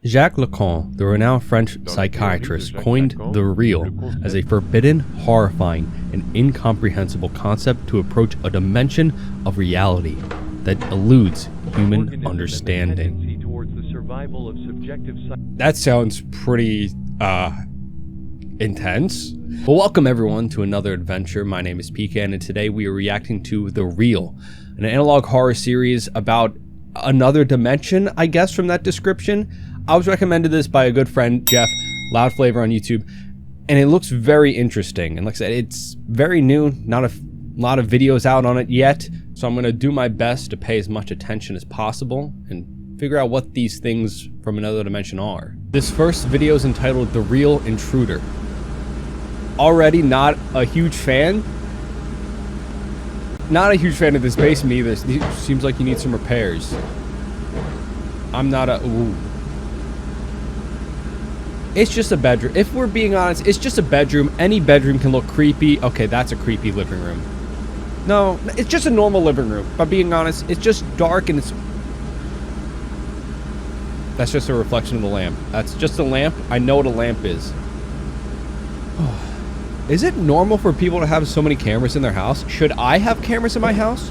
Jacques Lacan, the renowned French psychiatrist, coined the real as a forbidden, horrifying, and incomprehensible concept to approach a dimension of reality that eludes human understanding. That sounds pretty, intense. Well, welcome everyone to another adventure. My name is Pecan, and today we are reacting to The Real, an analog horror series about another dimension, I guess, from that description. I was recommended this by a good friend, Jeff, Loud Flavor on YouTube, and it looks very interesting. And like I said, it's very new, not a lot of videos out on it yet, so I'm going to do my best to pay as much attention as possible and figure out what these things from another dimension are. This first video is entitled The Real Intruder. Already not a huge fan. Not a huge fan of this basement either. It seems like you need some repairs. I'm not a... Ooh. It's just a bedroom. If we're being honest, it's just a bedroom. Any bedroom can look creepy. Okay, that's a creepy living room. No, it's just a normal living room. If I'm being honest, it's just dark and it's... That's just a reflection of the lamp. That's just a lamp. I know what a lamp is. Is it normal for people to have so many cameras in their house? Should I have cameras in my house?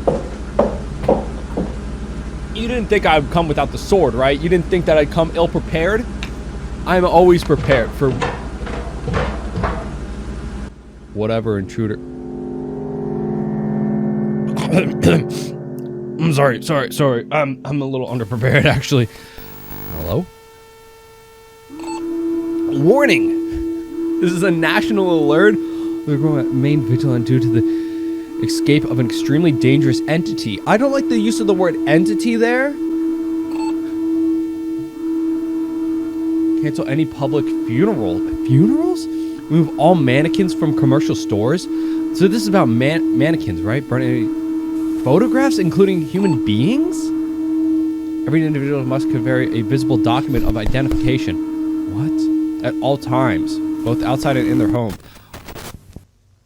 You didn't think I'd come without the sword, right? You didn't think that I'd come ill-prepared? I'm always prepared for whatever intruder. I'm sorry. I'm a little underprepared, actually. Hello? Warning! This is a national alert. We're going to remain vigilant due to the escape of an extremely dangerous entity. I don't like the use of the word entity there. Cancel any public funerals? Remove all mannequins from commercial stores? So this is about mannequins, right? Burning photographs, including human beings? Every individual must carry a visible document of identification. What? At all times, both outside and in their home.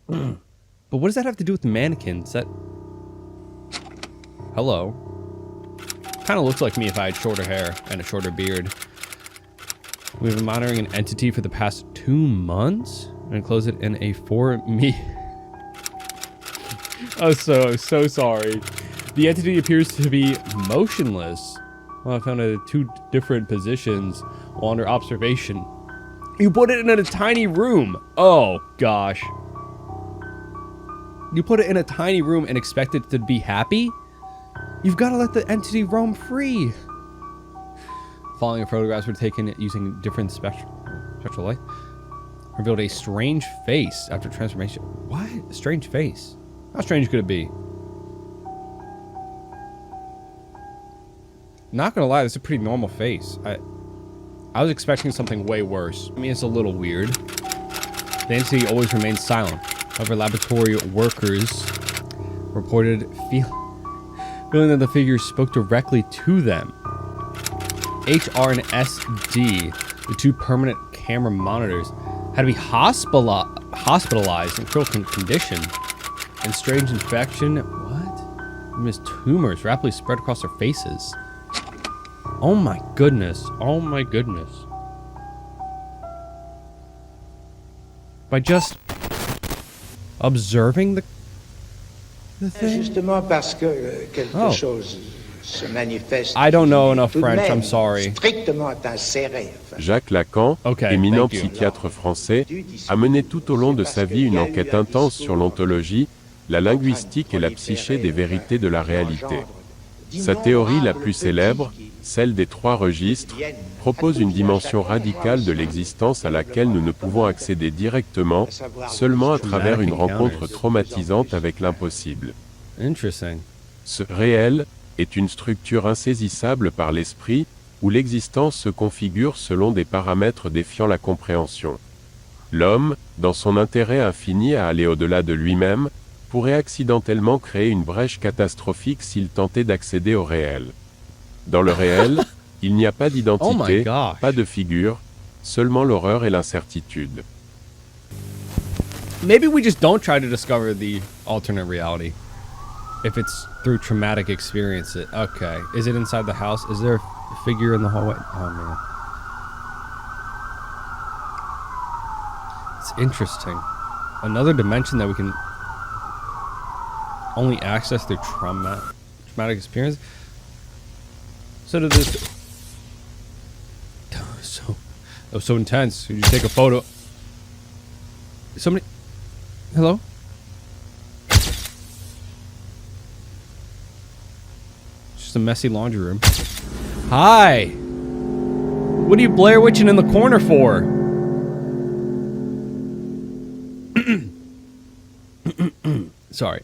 But what does that have to do with the mannequins? That... Hello. Kind of looks like me if I had shorter hair and a shorter beard. We've been monitoring an entity for the past 2 months and close it in a for-me. I'm so sorry. The entity appears to be motionless. Well, I found it in 2 different positions while under observation. You put it in a tiny room. Oh, gosh. You put it in a tiny room and expect it to be happy? You've got to let the entity roam free. Following photographs were taken using different spectral light. Revealed a strange face after transformation. What? A strange face? How strange could it be? Not gonna lie, this is a pretty normal face. I was expecting something way worse. I mean, it's a little weird. The entity always remains silent. However, laboratory workers reported feeling that the figure spoke directly to them. HR and SD, the 2 permanent camera monitors, had to be hospitalized in critical condition. And strange infection, what? Missed tumors rapidly spread across their faces. Oh my goodness. Oh my goodness. By just observing the thing? I don't know enough French, I'm sorry. Jacques Lacan, éminent psychiatre français, a mené tout au long de sa vie une enquête intense sur l'ontologie, la linguistique et la psyché des vérités de la réalité. Sa théorie la plus célèbre, celle des 3 registres, propose une dimension radicale de l'existence à laquelle nous ne pouvons accéder directement, seulement à travers une rencontre traumatisante avec l'impossible. Ce réel est une structure insaisissable par l'esprit, où l'existence se configure selon des paramètres défiant la compréhension. L'homme, dans son intérêt infini à aller au-delà de lui-même, pourrait accidentellement créer une brèche catastrophique s'il tentait d'accéder au réel. Dans le réel, il n'y a pas d'identité, pas de figure, seulement l'horreur et l'incertitude. Maybe we just don't try to discover the alternate reality. If it's through traumatic experience. Okay. Is it inside the house? Is there a figure in the hallway? Oh, man. interesting. Another dimension that we can only access through traumatic experience. So did this. That was so intense. You just take a photo. Somebody. Hello? Just a messy laundry room. Hi! What are you Blair Witching in the corner for? Sorry.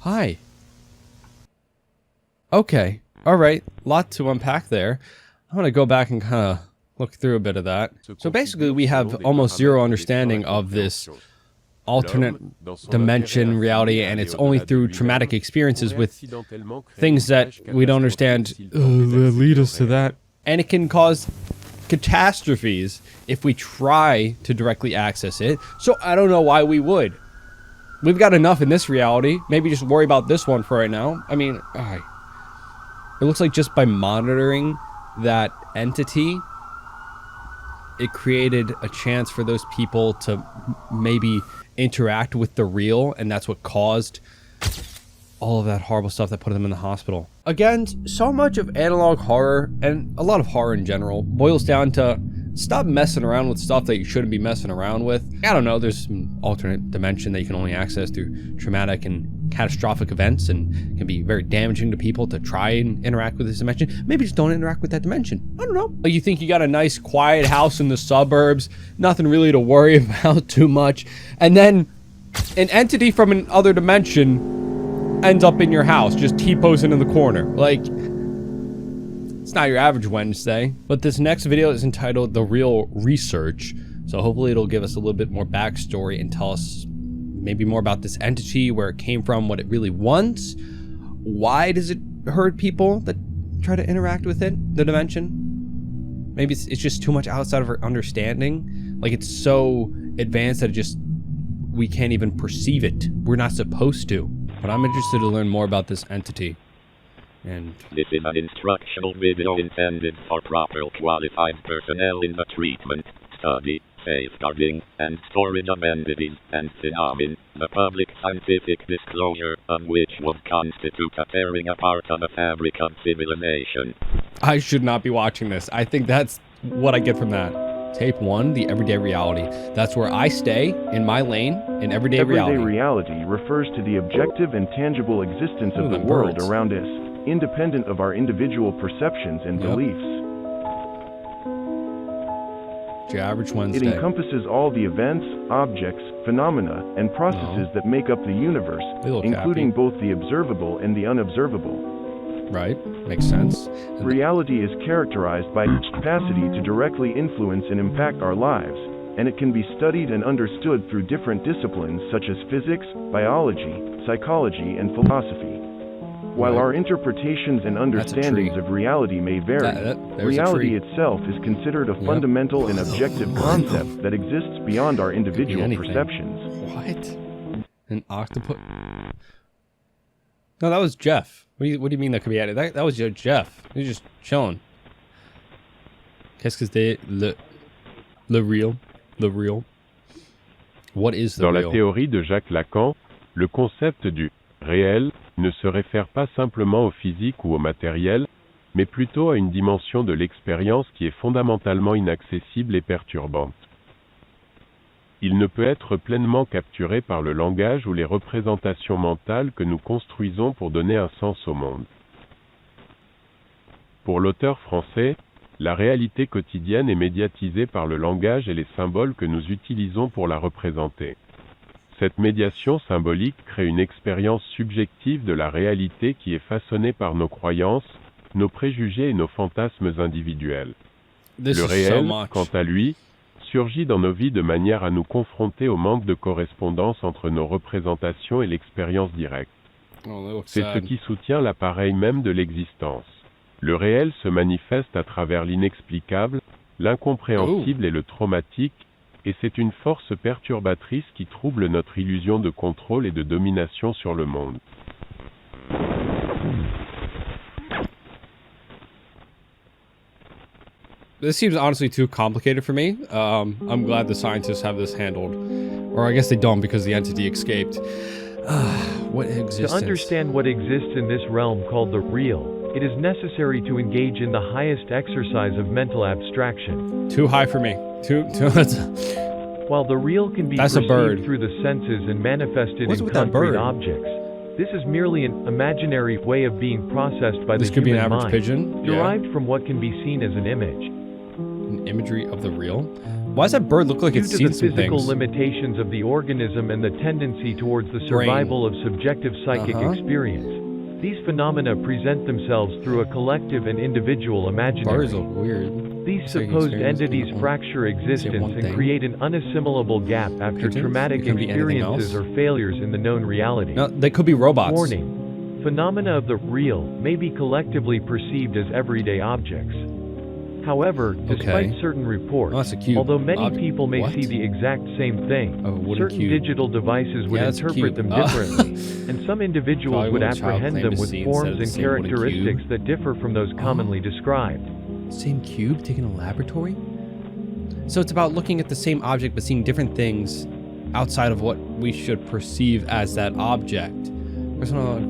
Hi. Okay. Alright. Lot to unpack there. I'm gonna go back and kind of look through a bit of that. So basically we have almost zero understanding of this alternate dimension reality, and it's only through traumatic experiences with things that we don't understand that lead us to that. And it can cause catastrophes if we try to directly access it. So I don't know why we would. We've got enough in this reality. Maybe just worry about this one for right now. I mean, it looks like just by monitoring that entity, it created a chance for those people to maybe interact with the real, and that's what caused all of that horrible stuff that put them in the hospital. Again, so much of analog horror, and a lot of horror in general, boils down to stop messing around with stuff that you shouldn't be messing around with. I don't know, there's some alternate dimension that you can only access through traumatic and catastrophic events, and can be very damaging to people to try and interact with this dimension. Maybe just don't interact with that dimension. I don't know. Like, you think you got a nice quiet house in the suburbs, nothing really to worry about too much, and then an entity from another dimension ends up in your house, just T-posing in the corner. Like, it's not your average Wednesday. But this next video is entitled The Real Research, so hopefully it'll give us a little bit more backstory and tell us maybe more about this entity, where it came from, what it really wants, why does it hurt people that try to interact with it, the dimension. Maybe it's just too much outside of our understanding. Like, it's so advanced that it just, we can't even perceive it. We're not supposed to. But I'm interested to learn more about this entity. And this is an instructional video intended for proper qualified personnel in the treatment, study, safeguarding, and storage of entities and phenomena. The public scientific disclosure of which would constitute a tearing apart of the fabric of civilization. I should not be watching this. I think that's what I get from that. Tape 1, the everyday reality. That's where I stay, in my lane, in everyday reality. Everyday reality refers to the objective and tangible existence of the world around us, independent of our individual perceptions and beliefs. It's your average Wednesday. It encompasses all the events, objects, phenomena, and processes that make up the universe, including both the observable and the unobservable. Right, makes sense. Reality is characterized by its capacity to directly influence and impact our lives, and it can be studied and understood through different disciplines such as physics, biology, psychology, and philosophy. While our interpretations and understandings of reality may vary, reality itself is considered a fundamental and objective concept that exists beyond our individual perceptions. What? An octopus? No, that was Jeff. What do you mean that could be added? That was Jeff. He was just chilling. Qu'est-ce que c'était le real? The real. What is the real? Dans la théorie de Jacques Lacan, le concept du réel ne se réfère pas simplement au physique ou au matériel, mais plutôt à une dimension de l'expérience qui est fondamentalement inaccessible et perturbante. Il ne peut être pleinement capturé par le langage ou les représentations mentales que nous construisons pour donner un sens au monde. Pour l'auteur français, la réalité quotidienne est médiatisée par le langage et les symboles que nous utilisons pour la représenter. Cette médiation symbolique crée une expérience subjective de la réalité qui est façonnée par nos croyances, nos préjugés et nos fantasmes individuels. Le réel, quant à lui, surgit dans nos vies de manière à nous confronter au manque de correspondance entre nos représentations et l'expérience directe. C'est ce qui soutient l'appareil même de l'existence. Le réel se manifeste à travers l'inexplicable, l'incompréhensible et le traumatique, et c'est une force perturbatrice qui trouble notre illusion de contrôle et de domination sur le monde. This seems honestly too complicated for me. I'm glad the scientists have this handled. Or I guess they don't because the entity escaped. What existence? To understand what exists in this realm called the real, it is necessary to engage in the highest exercise of mental abstraction. Too high for me. While the real can be perceived through the senses and manifested in concrete objects, this is merely an imaginary way of being processed by the human mind. This could be an average pigeon? Derived from what can be seen as an image. An imagery of the real? Why does that bird look like it's seen some things? Due to the physical limitations of the organism and the tendency towards the survival of subjective psychic experience, these phenomena present themselves through a collective and individual imaginary. Birds look weird. These supposed entities fracture existence and create an unassimilable gap after traumatic experiences or failures in the known reality. No, they could be robots. Warning. Phenomena of the real may be collectively perceived as everyday objects. However, despite certain reports, although many people may see the exact same thing, certain digital devices would interpret them differently, and some individuals would apprehend them with forms and characteristics that differ from those commonly described. Same cube taken in a laboratory? So it's about looking at the same object but seeing different things outside of what we should perceive as that object. Personal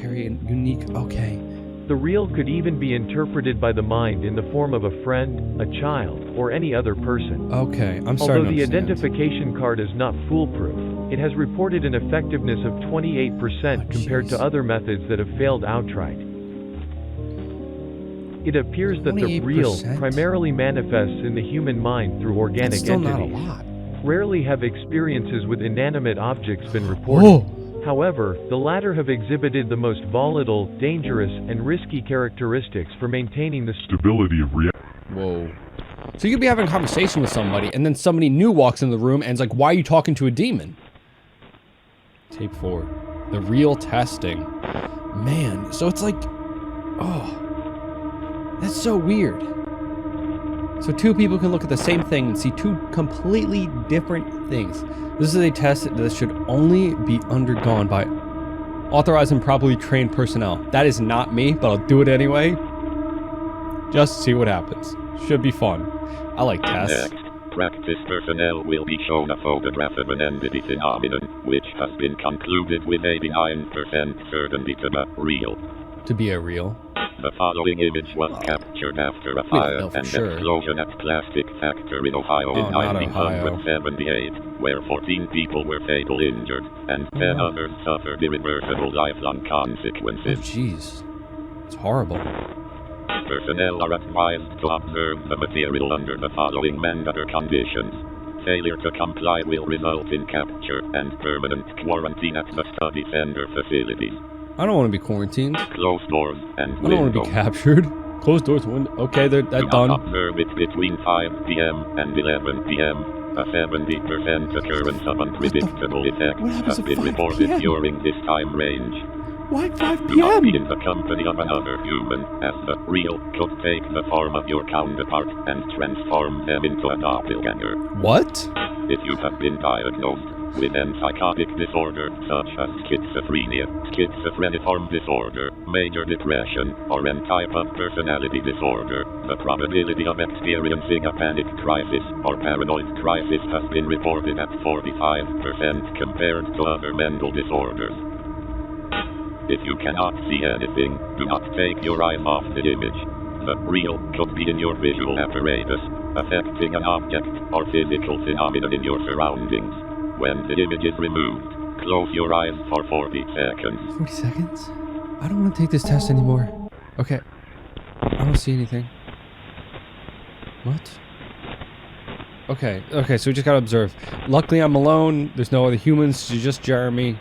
carry a unique... Okay. The real could even be interpreted by the mind in the form of a friend, a child, or any other person. Okay, I'm starting to Although the identification card is not foolproof, it has reported an effectiveness of 28% compared to other methods that have failed outright. It appears that the real primarily manifests in the human mind through organic entities. Not a lot. Rarely have experiences with inanimate objects been reported. However, the latter have exhibited the most volatile, dangerous, and risky characteristics for maintaining the stability of reality. Whoa. So you could be having a conversation with somebody, and then somebody new walks in the room and is like, why are you talking to a demon? Tape 4. The real testing. Man, so it's like... Oh. That's so weird. So two people can look at the same thing and see two completely different things. This is a test that should only be undergone by authorized and properly trained personnel. That is not me, but I'll do it anyway. Just to see what happens. Should be fun. I like tests. Next, practice personnel will be shown a photograph of an entity phenomenon, which has been concluded with 89% certainty to be real. To be a real? The following image was captured after a fire and explosion at Plastic Factory in Ohio in 1978, where 14 people were fatally injured, and 10 others suffered irreversible lifelong consequences. Oh, jeez. It's horrible. Personnel are advised to observe the material under the following mandatory conditions. Failure to comply will result in capture and permanent quarantine at the study center facilities. I don't want to be quarantined. Closed doors and windows. I don't want to be captured. Closed doors, window. Okay, that's done. Observe it between 5 p.m. and 11 p.m. A 70% occurrence of unpredictable effects has been reported during this time range. Why 5 p.m.? Do not be in the company of another human, as the real could take the form of your counterpart and transform them into a doppelganger. What? If you have been diagnosed with a psychotic disorder such as schizophrenia, schizophreniform disorder, major depression, or any type of personality disorder, the probability of experiencing a panic crisis or paranoid crisis has been reported at 45% compared to other mental disorders. If you cannot see anything, do not take your eyes off the image. The real could be in your visual apparatus, affecting an object or physical phenomenon in your surroundings. When the image is removed, close your eyes for 40 seconds. 40 seconds? I don't want to take this test anymore. Okay. I don't see anything. What? Okay, so we just gotta observe. Luckily I'm alone, there's no other humans, it's just Jeremy.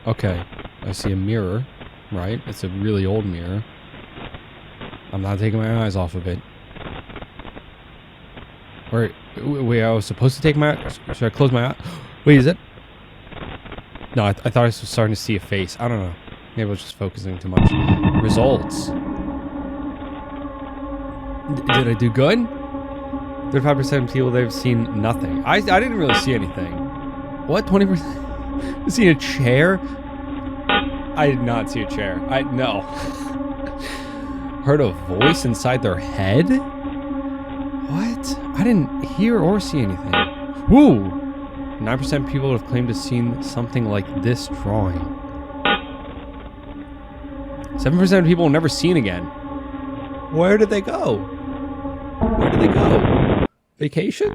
Okay, I see a mirror, right? It's a really old mirror. I'm not taking my eyes off of it. Wait, I was supposed to take my... Should I close my eye? Wait, is it? No, I thought I was starting to see a face. I don't know. Maybe I was just focusing too much. Results. Did I do good? 35% of people, they've seen nothing. I didn't really see anything. What? 20%? You see a chair? I did not see a chair. No. heard a voice inside their head? What? I didn't hear or see anything. Woo! 9% of people have claimed to have seen something like this drawing. 7% of people have never seen again. Where did they go? Where did they go? Vacation?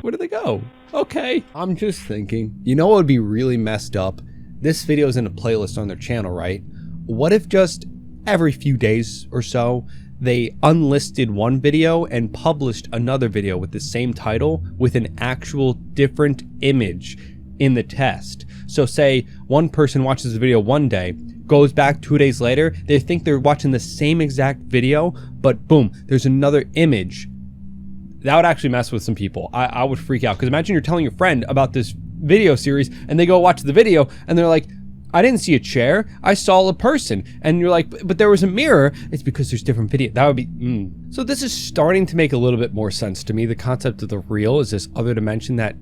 Where did they go? Okay. I'm just thinking, you know what would be really messed up? This video is in a playlist on their channel, right? What if just every few days or so, they unlisted one video and published another video with the same title with an actual different image in the test? So say one person watches the video one day, goes back 2 days later, they think they're watching the same exact video, but boom, there's another image. That would actually mess with some people. I would freak out, because imagine you're telling your friend about this video series and they go watch the video and they're like, I didn't see a chair, I saw a person. And you're like, but there was a mirror. It's because there's different video. That would be, So this is starting to make a little bit more sense to me. The concept of the real is this other dimension that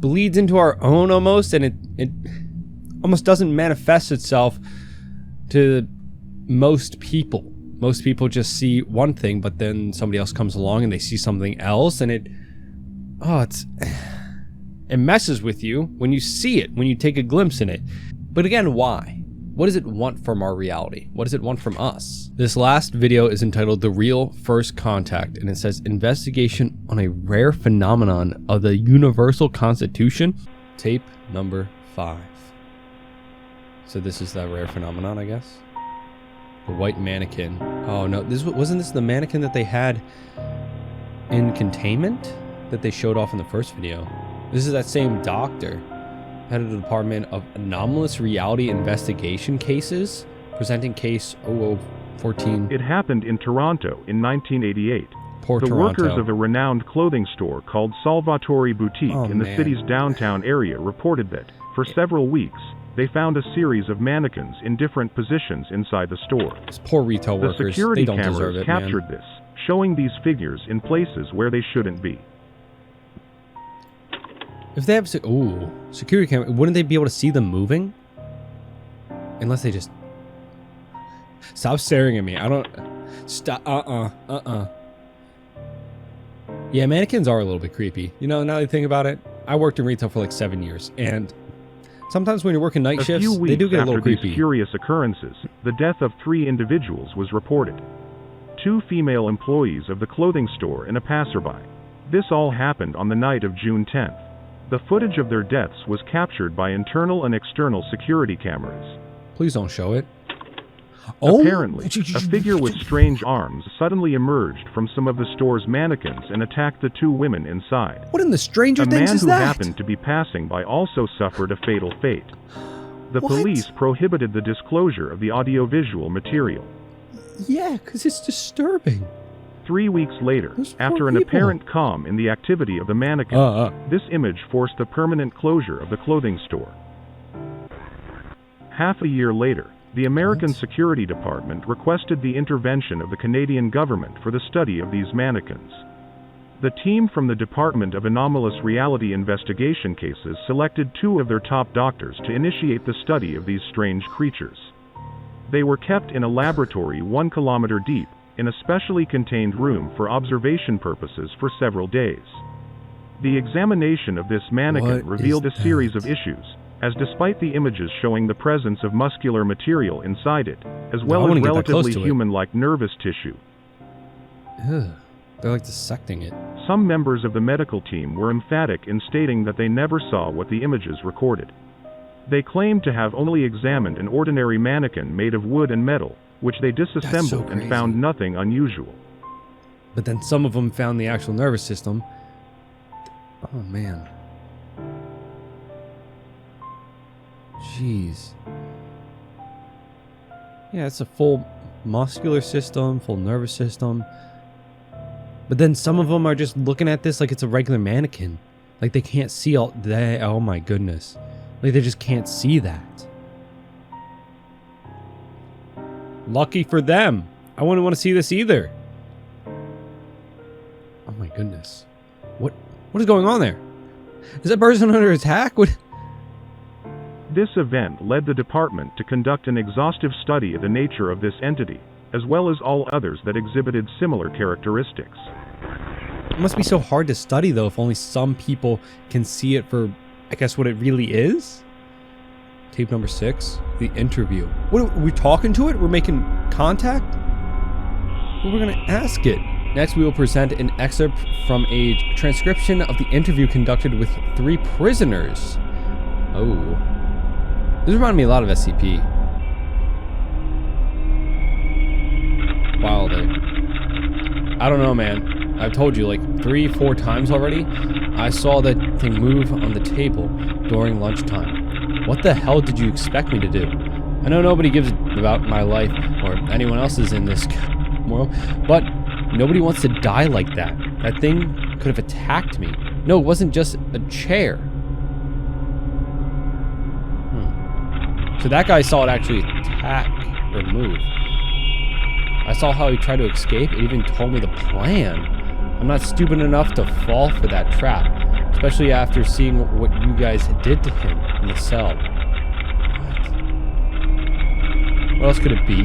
bleeds into our own almost, and it almost doesn't manifest itself to most people. Most people just see one thing, but then somebody else comes along and they see something else, and it messes with you when you see it, when you take a glimpse in it. But again, why? What does it want from our reality? What does it want from us? This last video is entitled The Real First Contact, and it says investigation on a rare phenomenon of the universal constitution. Tape number 5. So this is that rare phenomenon, I guess. The white mannequin. Oh no, wasn't this the mannequin that they had in containment that they showed off in the first video? This is that same doctor, head of the Department of Anomalous Reality Investigation Cases, presenting case 0014. It happened in Toronto in 1988. Poor the Toronto. Workers of a renowned clothing store called Salvatore Boutique in the city's downtown area reported that, for several weeks, they found a series of mannequins in different positions inside the store. These poor retail workers, the security they don't deserve cameras it, captured man. this, showing these figures in places where they shouldn't be. If they have security camera, wouldn't they be able to see them moving? Unless they just stop staring at me. I don't stop. Yeah, mannequins are a little bit creepy. You know, now that I think about it, I worked in retail for like 7 years, and sometimes when you're working night shifts, they do get a little creepy. These curious occurrences, the death of 3 individuals was reported. 2 female employees of the clothing store and a passerby. This all happened on the night of June 10th. The footage of their deaths was captured by internal and external security cameras. Please don't show it. Apparently, a figure with strange arms suddenly emerged from some of the store's mannequins and attacked the 2 women inside. What in the Stranger Things is that? A man who happened to be passing by also suffered a fatal fate. The police prohibited the disclosure of the audiovisual material. Yeah, because it's disturbing. 3 weeks later, after an apparent calm in the activity of the mannequin, this image forced the permanent closure of the clothing store. Half a year later, the American Security Department requested the intervention of the Canadian government for the study of these mannequins. The team from the Department of Anomalous Reality Investigation Cases selected 2 of their top doctors to initiate the study of these strange creatures. They were kept in a laboratory 1 kilometer deep, in a specially contained room for observation purposes for several days. The examination of this mannequin revealed a series of issues, as despite the images showing the presence of muscular material inside it, as well as relatively human-like nervous tissue. Ugh, they're like dissecting it. Some members of the medical team were emphatic in stating that they never saw what the images recorded. They claimed to have only examined an ordinary mannequin made of wood and metal, which they disassembled and found nothing unusual. But then some of them found the actual nervous system. Oh man. Jeez. Yeah, it's a full muscular system, full nervous system. But then some of them are just looking at this like it's a regular mannequin. Like they can't see all that. Oh my goodness. Like they just can't see that. Lucky for them. I wouldn't want to see this either. Oh my goodness. What is going on there? Is that person under attack? What? This event led the department to conduct an exhaustive study of the nature of this entity, as well as all others that exhibited similar characteristics. It must be so hard to study, though, if only some people can see it for, I guess, what it really is? Tape number 6, the interview. What, are we talking to it? We're making contact? Well, we're gonna ask it. Next, we will present an excerpt from a transcription of the interview conducted with 3 prisoners. Oh. This reminded me a lot of SCP. Wilder. I don't know, man. I've told you like 3-4 times already. I saw that thing move on the table during lunchtime. What the hell did you expect me to do? I know nobody gives a about my life or anyone else's in this world, but nobody wants to die like that. That thing could have attacked me. No, it wasn't just a chair. So that guy saw it actually attack or move. I saw how he tried to escape. It even told me the plan. I'm not stupid enough to fall for that trap, especially after seeing what you guys did to him in the cell. What else could it be?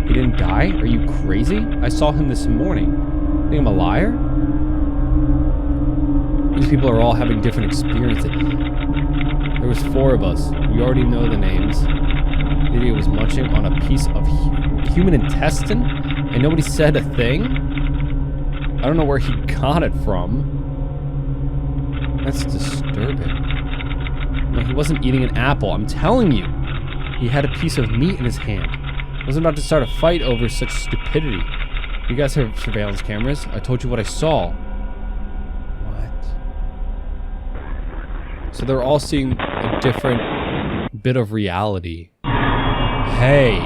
He didn't die? Are you crazy? I saw him this morning. You think I'm a liar? These people are all having different experiences. There was 4 of us. We already know the names. The idiot was munching on a piece of human intestine, and nobody said a thing? I don't know where he got it from. That's disturbing. No, he wasn't eating an apple, I'm telling you. He had a piece of meat in his hand. I was about to start a fight over such stupidity. You guys have surveillance cameras? I told you what I saw. What? So they're all seeing a different bit of reality. Hey.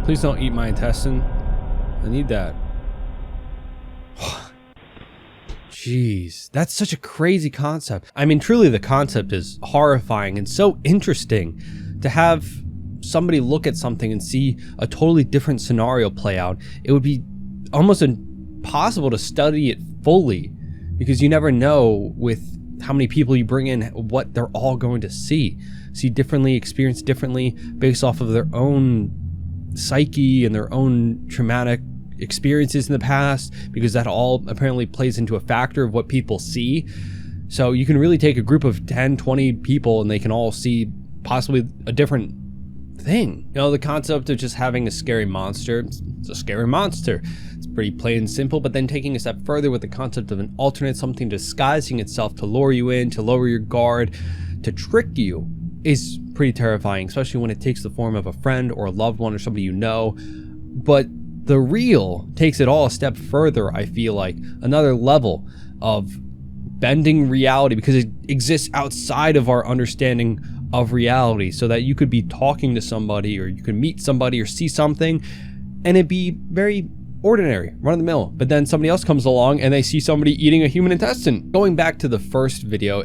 Please don't eat my intestine. I need that. Jeez, that's such a crazy concept. I mean, truly the concept is horrifying and so interesting to have somebody look at something and see a totally different scenario play out. It would be almost impossible to study it fully because you never know with how many people you bring in what they're all going to see differently, experience differently based off of their own psyche and their own traumatic experiences in the past, because that all apparently plays into a factor of what people see. So you can really take a group of 10, 20 people and they can all see possibly a different thing. You know, the concept of just having a scary monster, it's a scary monster. It's pretty plain and simple, but then taking a step further with the concept of an alternate, something disguising itself to lure you in, to lower your guard, to trick you, is pretty terrifying, especially when it takes the form of a friend or a loved one or somebody you know. But the real takes it all a step further, I feel like. Another level of bending reality because it exists outside of our understanding of reality, so that you could be talking to somebody or you could meet somebody or see something and it'd be very ordinary, run of the mill, but then somebody else comes along and they see somebody eating a human intestine. Going back to the first video,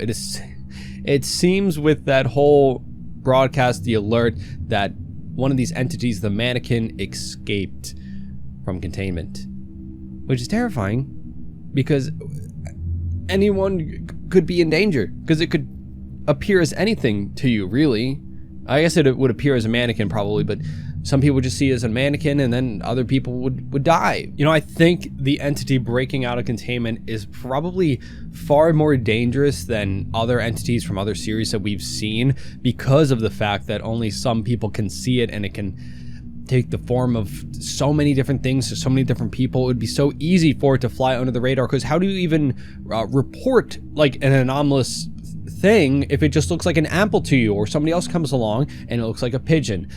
it seems with that whole broadcast, the alert, that one of these entities, the mannequin, escaped from containment, which is terrifying because anyone could be in danger, because it could appear as anything to you, really. I guess it would appear as a mannequin probably, but some people would just see it as a mannequin and then other people would die. You know, I think the entity breaking out of containment is probably far more dangerous than other entities from other series that we've seen, because of the fact that only some people can see it and it can take the form of so many different things to so many different people. It would be so easy for it to fly under the radar, because how do you even report like an anomalous thing if it just looks like an apple to you, or somebody else comes along and it looks like a pigeon?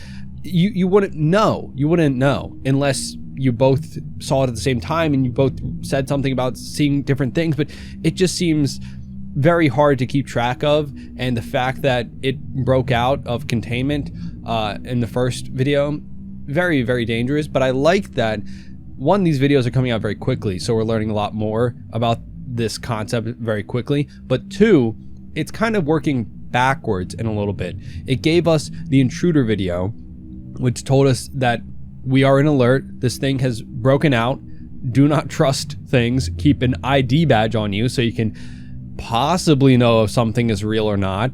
You wouldn't know. You wouldn't know unless you both saw it at the same time and you both said something about seeing different things. But it just seems very hard to keep track of, and the fact that it broke out of containment in the first video, very, very dangerous. But I like that, one, these videos are coming out very quickly, so we're learning a lot more about this concept very quickly. But two, it's kind of working backwards in a little bit. It gave us the intruder video, which told us that we are in alert, this thing has broken out, do not trust things, keep an ID badge on you so you can possibly know if something is real or not.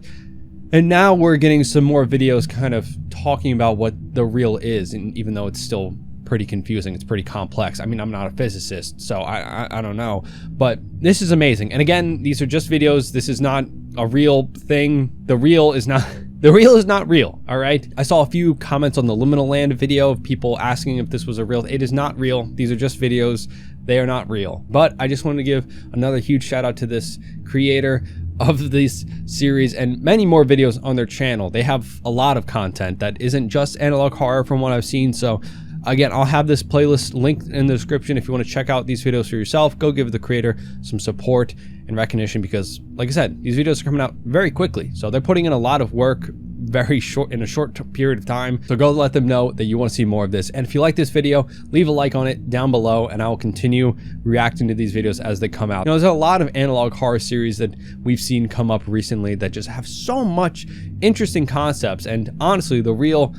And now we're getting some more videos kind of talking about what the real is, and even though it's still pretty confusing, it's pretty complex. I mean, I'm not a physicist, so I don't know, but this is amazing. And again, these are just videos. This is not a real thing. The real is not real, all right? I saw a few comments on the Liminal Land video of people asking if this was a real. It is not real. These are just videos. They are not real. But I just wanted to give another huge shout out to this creator of this series and many more videos on their channel. They have a lot of content that isn't just analog horror from what I've seen. So again, I'll have this playlist linked in the description if you want to check out these videos for yourself. Go give the creator some support and recognition, because like I said, these videos are coming out very quickly. So they're putting in a lot of work in a short period of time. So go let them know that you want to see more of this. And if you like this video, leave a like on it down below, and I will continue reacting to these videos as they come out. You know, there's a lot of analog horror series that we've seen come up recently that just have so much interesting concepts, and honestly, the real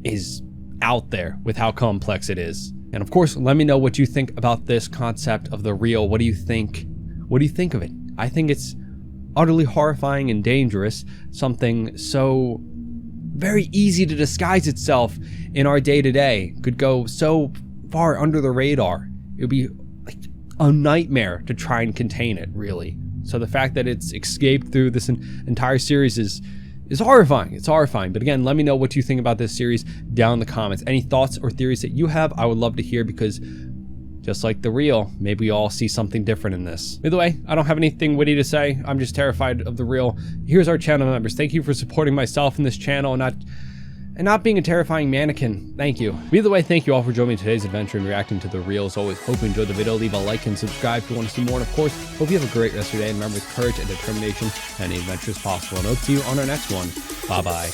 is out there with how complex it is. And of course, let me know what you think about this concept of the real. What do you think? What do you think of it? I think it's utterly horrifying and dangerous. Something so very easy to disguise itself in our day-to-day could go so far under the radar. It would be like a nightmare to try and contain it, really. So the fact that it's escaped through this entire series is horrifying. It's horrifying. But again, let me know what you think about this series down in the comments. Any thoughts or theories that you have, I would love to hear, because just like the real, maybe we all see something different in this. Either way, I don't have anything witty to say. I'm just terrified of the real. Here's our channel members. Thank you for supporting myself in this channel and not being a terrifying mannequin. Thank you. Either way, thank you all for joining me in today's adventure and reacting to the real. As always, hope you enjoyed the video. Leave a like and subscribe if you want to see more. And of course, hope you have a great rest of your day. And remember, with courage and determination, any adventure is possible. And hope to see you on our next one. Bye-bye.